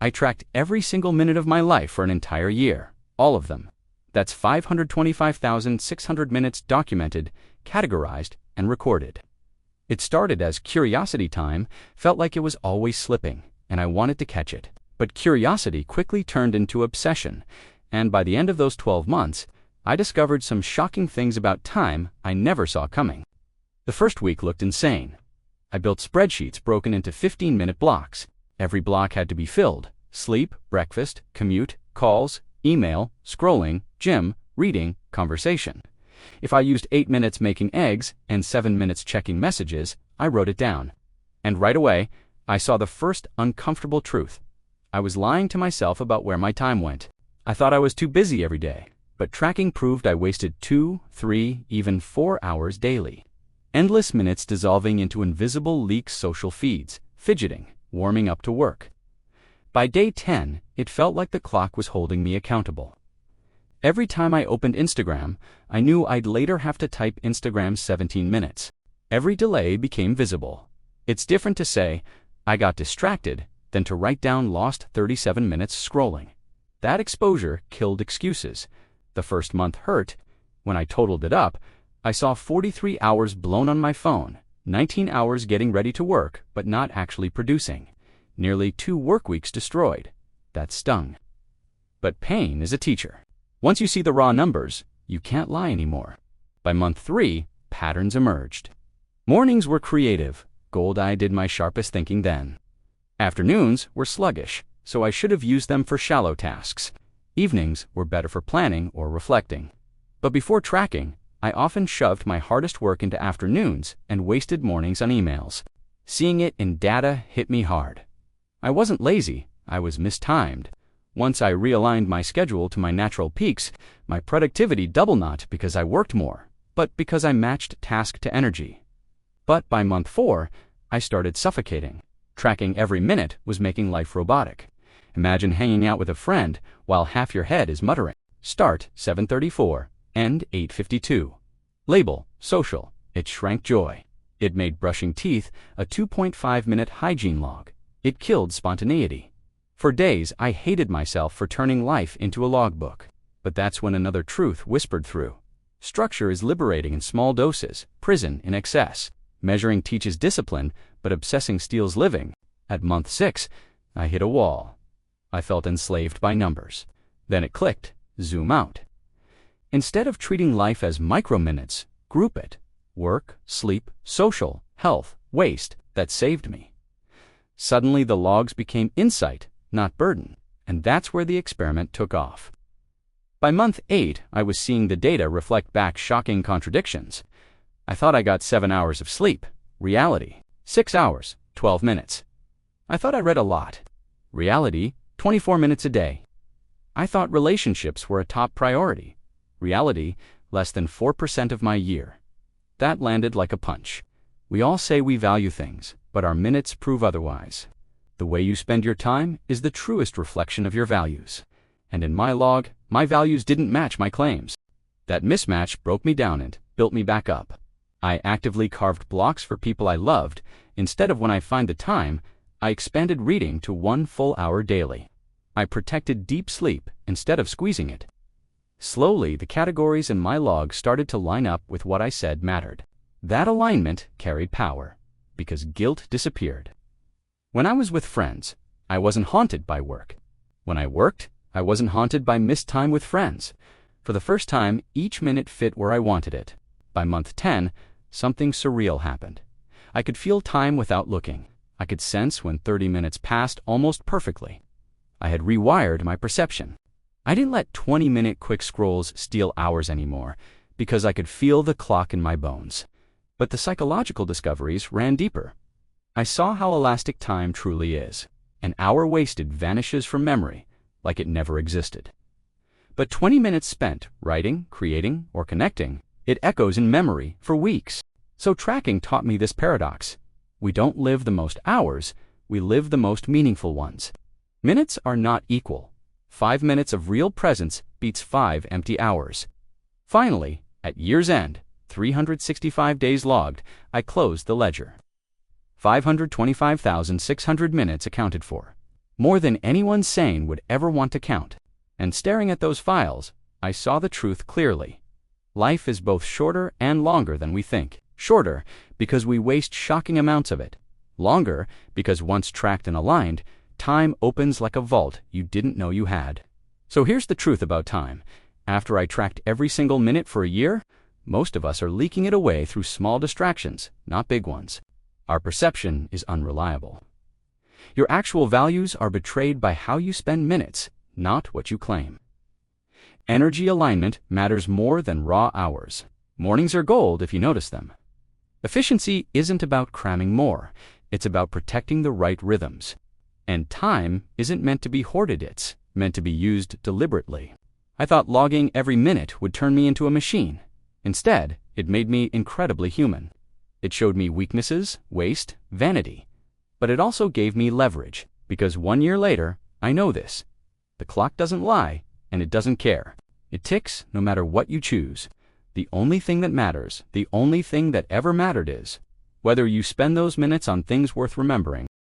I tracked every single minute of my life for an entire year. All of them. That's 525,600 minutes documented, categorized, and recorded. It started as curiosity time, felt like it was always slipping, and I wanted to catch it. But curiosity quickly turned into obsession, and by the end of those 12 months, I discovered some shocking things about time I never saw coming. The first week looked insane. I built spreadsheets broken into 15-minute blocks. Every block had to be filled: sleep, breakfast, commute, calls, email, scrolling, gym, reading, conversation. If I used 8 minutes making eggs and 7 minutes checking messages, I wrote it down. And right away, I saw the first uncomfortable truth. I was lying to myself about where my time went. I thought I was too busy every day, but tracking proved I wasted 2, 3, even 4 hours daily. Endless minutes dissolving into invisible leaked social feeds, fidgeting, warming up to work. By day 10, it felt like the clock was holding me accountable. Every time I opened Instagram, I knew I'd later have to type Instagram's 17 minutes. Every delay became visible. It's different to say, "I got distracted," than to write down lost 37 minutes scrolling. That exposure killed excuses. The first month hurt. When I totaled it up, I saw 43 hours blown on my phone, 19 hours getting ready to work but not actually producing. Nearly 2 work weeks destroyed. That stung. But pain is a teacher. Once you see the raw numbers, you can't lie anymore. By month 3, patterns emerged. Mornings were creative. Gold-eye did my sharpest thinking then. Afternoons were sluggish, so I should have used them for shallow tasks. Evenings were better for planning or reflecting. But before tracking, I often shoved my hardest work into afternoons and wasted mornings on emails. Seeing it in data hit me hard. I wasn't lazy, I was mistimed. Once I realigned my schedule to my natural peaks, my productivity doubled, not because I worked more, but because I matched task to energy. But by month 4, I started suffocating. Tracking every minute was making life robotic. Imagine hanging out with a friend while half your head is muttering. Start 7:34, end 8:52. Label social. It shrank joy. It made brushing teeth a 2.5-minute hygiene log. It killed spontaneity. For days, I hated myself for turning life into a logbook. But that's when another truth whispered through. Structure is liberating in small doses, prison in excess. Measuring teaches discipline, but obsessing steals living. At month 6, I hit a wall. I felt enslaved by numbers. Then it clicked. Zoom out. Instead of treating life as microminutes, group it. Work, sleep, social, health, waste. That saved me. Suddenly the logs became insight, not burden, and that's where the experiment took off. By month 8, I was seeing the data reflect back shocking contradictions. I thought I got 7 hours of sleep. Reality, 6 hours, 12 minutes. I thought I read a lot. Reality, 24 minutes a day. I thought relationships were a top priority. Reality, less than 4% of my year. That landed like a punch. We all say we value things, but our minutes prove otherwise. The way you spend your time is the truest reflection of your values. And in my log, my values didn't match my claims. That mismatch broke me down and built me back up. I actively carved blocks for people I loved. Instead of when I find the time, I expanded reading to 1 full hour daily. I protected deep sleep instead of squeezing it. Slowly, the categories in my log started to line up with what I said mattered. That alignment carried power, because guilt disappeared. When I was with friends, I wasn't haunted by work. When I worked, I wasn't haunted by missed time with friends. For the first time, each minute fit where I wanted it. By month 10, something surreal happened. I could feel time without looking. I could sense when 30 minutes passed almost perfectly. I had rewired my perception. I didn't let 20-minute quick scrolls steal hours anymore, because I could feel the clock in my bones. But the psychological discoveries ran deeper. I saw how elastic time truly is. An hour wasted vanishes from memory, like it never existed. But 20 minutes spent writing, creating, or connecting, it echoes in memory for weeks. So tracking taught me this paradox. We don't live the most hours, we live the most meaningful ones. Minutes are not equal. 5 minutes of real presence beats 5 empty hours. Finally, at year's end, 365 days logged, I closed the ledger. 525,600 minutes accounted for. more than anyone sane would ever want to count. And staring at those files, I saw the truth clearly. Life is both shorter and longer than we think. Shorter because we waste shocking amounts of it. Longer because once tracked and aligned, time opens like a vault you didn't know you had. So here's the truth about time. After I tracked every single minute for a year, most of us are leaking it away through small distractions, not big ones. Our perception is unreliable. Your actual values are betrayed by how you spend minutes, not what you claim. Energy alignment matters more than raw hours. Mornings are gold if you notice them. Efficiency isn't about cramming more, it's about protecting the right rhythms. And time isn't meant to be hoarded, it's meant to be used deliberately. I thought logging every minute would turn me into a machine. Instead, it made me incredibly human. It showed me weaknesses, waste, vanity. But it also gave me leverage, because 1 year later, I know this. The clock doesn't lie, and it doesn't care. It ticks no matter what you choose. The only thing that matters, the only thing that ever mattered is whether you spend those minutes on things worth remembering